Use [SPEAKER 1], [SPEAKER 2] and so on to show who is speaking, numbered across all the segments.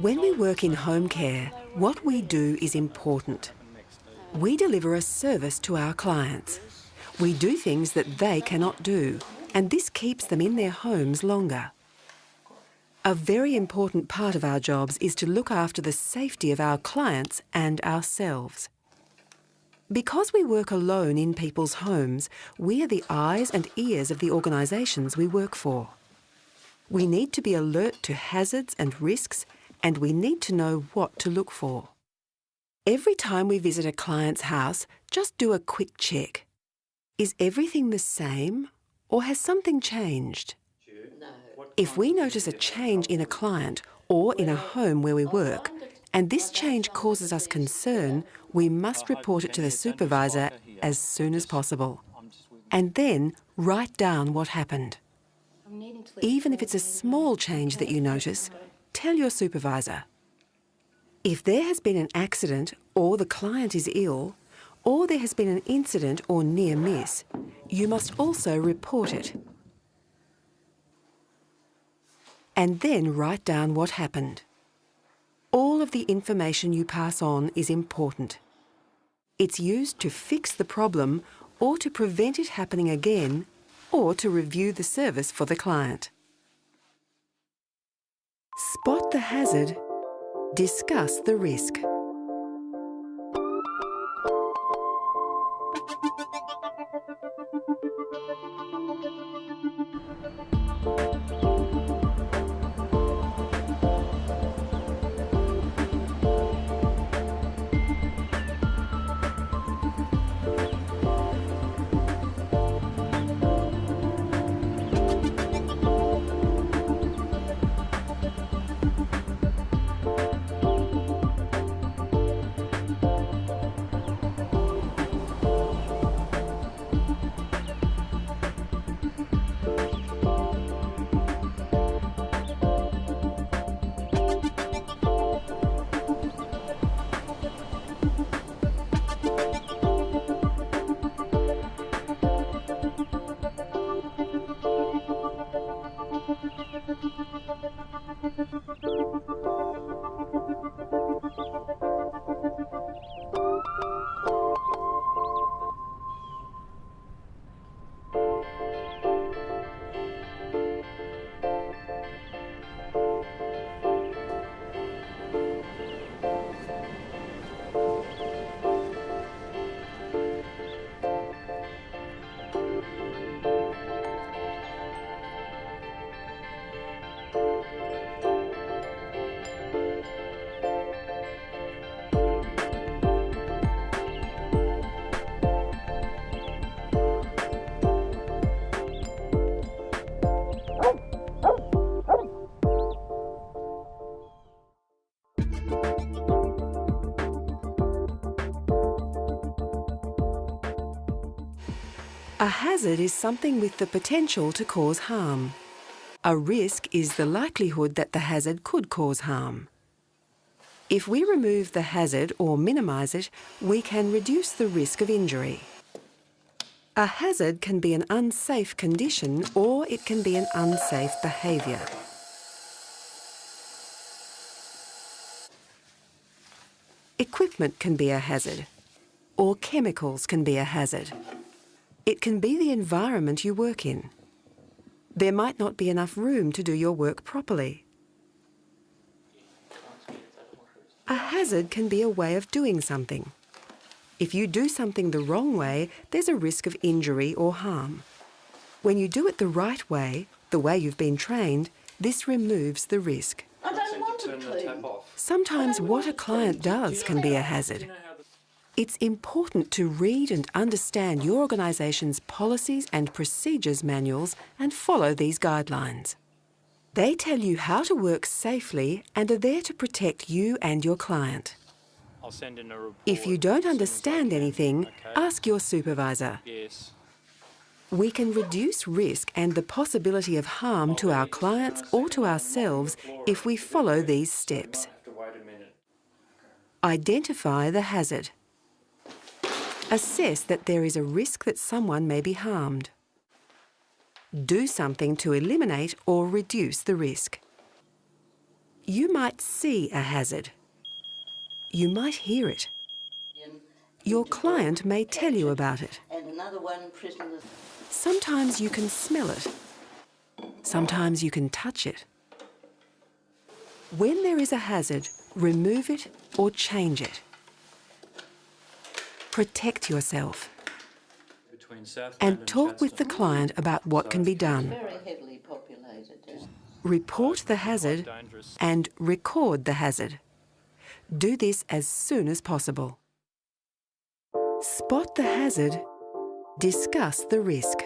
[SPEAKER 1] When we work in home care, what we do is important. We deliver a service to our clients. We do things that they cannot do, and this keeps them in their homes longer. A very important part of our jobs is to look after the safety of our clients and ourselves. Because we work alone in people's homes, we are the eyes and ears of the organisations we work for. We need to be alert to hazards and risks, and we need to know what to look for. Every time we visit a client's house, just do a quick check. Is everything the same, or has something changed? If we notice a change in a client or in a home where we work, and this change causes us concern, we must report it to the supervisor as soon as possible. And then write down what happened. Even if it's a small change that you notice, tell your supervisor. If there has been an accident, or the client is ill, or there has been an incident or near miss, you must also report it. And then write down what happened. All of the information you pass on is important. It's used to fix the problem, or to prevent it happening again, or to review the service for the client. Spot the hazard. Discuss the risk. A hazard is something with the potential to cause harm. A risk is the likelihood that the hazard could cause harm. If we remove the hazard or minimise it, we can reduce the risk of injury. A hazard can be an unsafe condition, or it can be an unsafe behaviour. Equipment can be a hazard, or chemicals can be a hazard. It can be the environment you work in. There might not be enough room to do your work properly. A hazard can be a way of doing something. If you do something the wrong way, there's a risk of injury or harm. When you do it the right way, the way you've been trained, this removes the risk.
[SPEAKER 2] I don't want to clean.
[SPEAKER 1] Sometimes what a client does can be a hazard. It's important to read and understand your organisation's policies and procedures manuals and follow these guidelines. They tell you how to work safely and are there to protect you and your client.
[SPEAKER 3] I'll send in a report.
[SPEAKER 1] If you don't understand anything, ask your supervisor.
[SPEAKER 3] Yes.
[SPEAKER 1] We can reduce risk and the possibility of harm to our clients or to ourselves if we follow these steps. Identify the hazard. Assess that there is a risk that someone may be harmed. Do something to eliminate or reduce the risk. You might see a hazard. You might hear it. Your client may tell you about it. Sometimes you can smell it. Sometimes you can touch it. When there is a hazard, remove it or change it. Protect yourself. And talk with the client about what can be done. Report the hazard and record the hazard. Do this as soon as possible. Spot the hazard. Discuss the risk.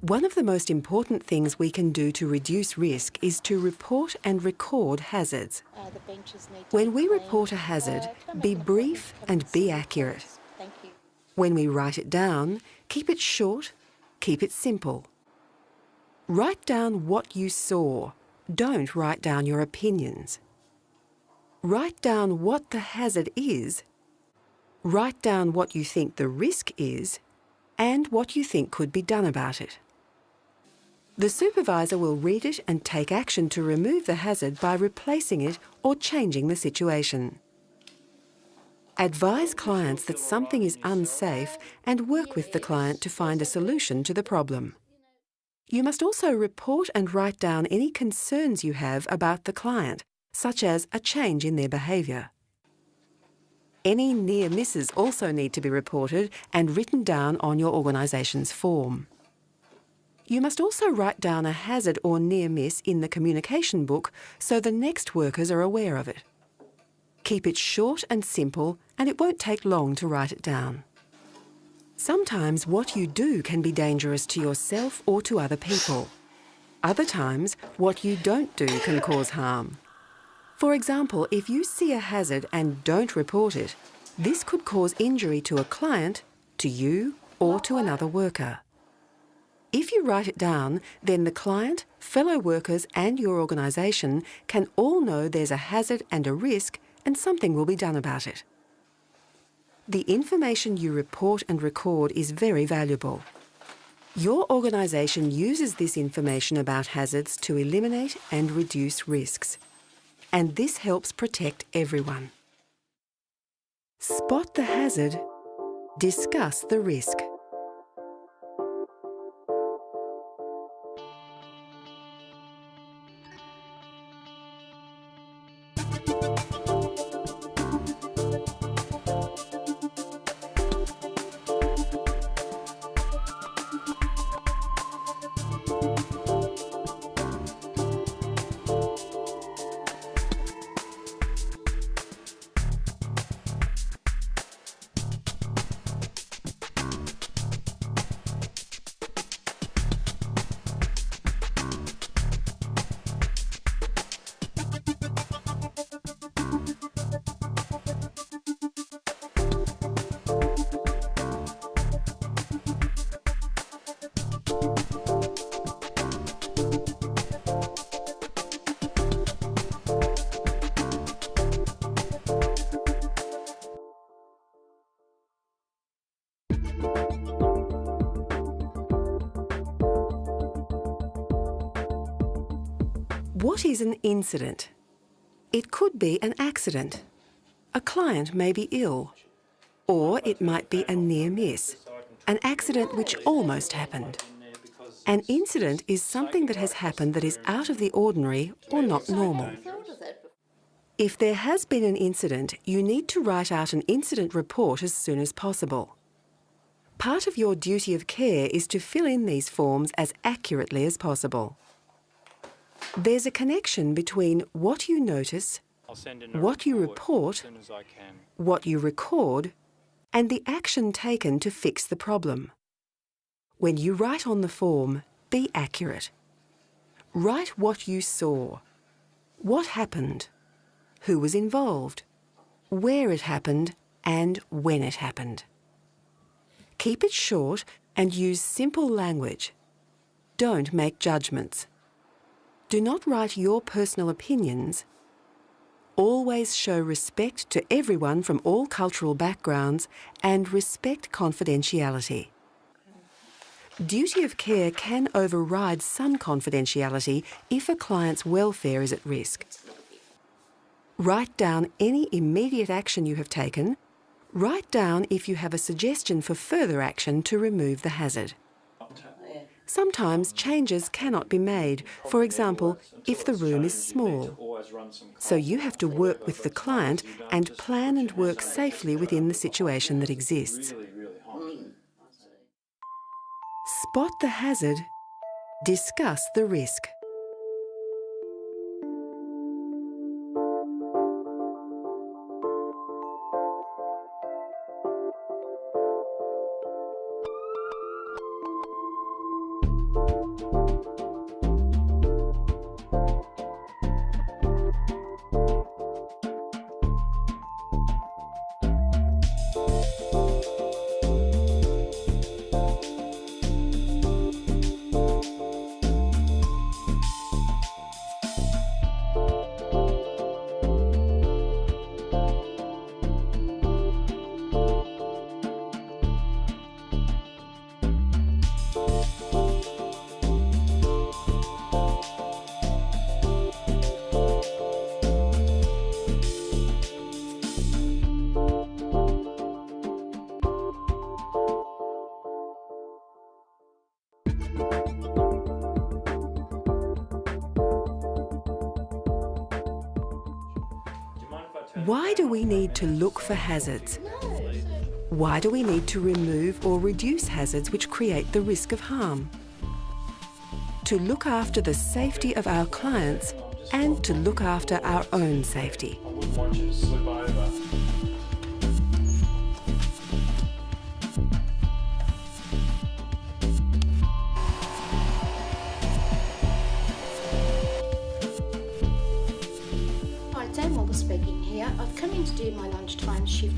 [SPEAKER 1] One of the most important things we can do to reduce risk is to report and record hazards. When we report a hazard, be brief and be accurate. When we write it down, keep it short, keep it simple. Write down what you saw. Don't write down your opinions. Write down what the hazard is. Write down what you think the risk is and what you think could be done about it. The supervisor will read it and take action to remove the hazard by replacing it or changing the situation. Advise clients that something is unsafe and work with the client to find a solution to the problem. You must also report and write down any concerns you have about the client, such as a change in their behaviour. Any near misses also need to be reported and written down on your organisation's form. You must also write down a hazard or near miss in the communication book so the next workers are aware of it. Keep it short and simple, and it won't take long to write it down. Sometimes what you do can be dangerous to yourself or to other people. Other times, what you don't do can cause harm. For example, if you see a hazard and don't report it, this could cause injury to a client, to you, or to another worker. If you write it down, then the client, fellow workers and your organisation can all know there's a hazard and a risk and something will be done about it. The information you report and record is very valuable. Your organisation uses this information about hazards to eliminate and reduce risks. And this helps protect everyone. Spot the hazard. Discuss the risk. What is an incident? It could be an accident. A client may be ill. Or it might be a near miss, an accident which almost happened. An incident is something that has happened that is out of the ordinary or not normal. If there has been an incident, you need to write out an incident report as soon as possible. Part of your duty of care is to fill in these forms as accurately as possible. There's a connection between what you notice, what you report, what you record, and the action taken to fix the problem. When you write on the form, be accurate. Write what you saw, what happened, who was involved, where it happened, and when it happened. Keep it short and use simple language. Don't make judgments. Do not write your personal opinions. Always show respect to everyone from all cultural backgrounds and respect confidentiality. Duty of care can override some confidentiality if a client's welfare is at risk. Write down any immediate action you have taken. Write down if you have a suggestion for further action to remove the hazard. Sometimes changes cannot be made, for example, if the room is small. So you have to work with the client and plan and work safely within the situation that exists. Spot the hazard. Discuss the risk. Why do we need to look for hazards? Why do we need to remove or reduce hazards which create the risk of harm? To look after the safety of our clients and to look after our own safety.
[SPEAKER 2] I wouldn't want you to slip over.
[SPEAKER 3] Speaking here. I've come in to do my lunchtime shift.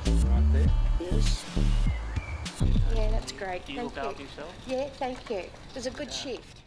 [SPEAKER 2] Right there.
[SPEAKER 3] Yes. Yeah, that's great.
[SPEAKER 2] Do you look after yourself?
[SPEAKER 3] Yeah, thank you. It was a good shift.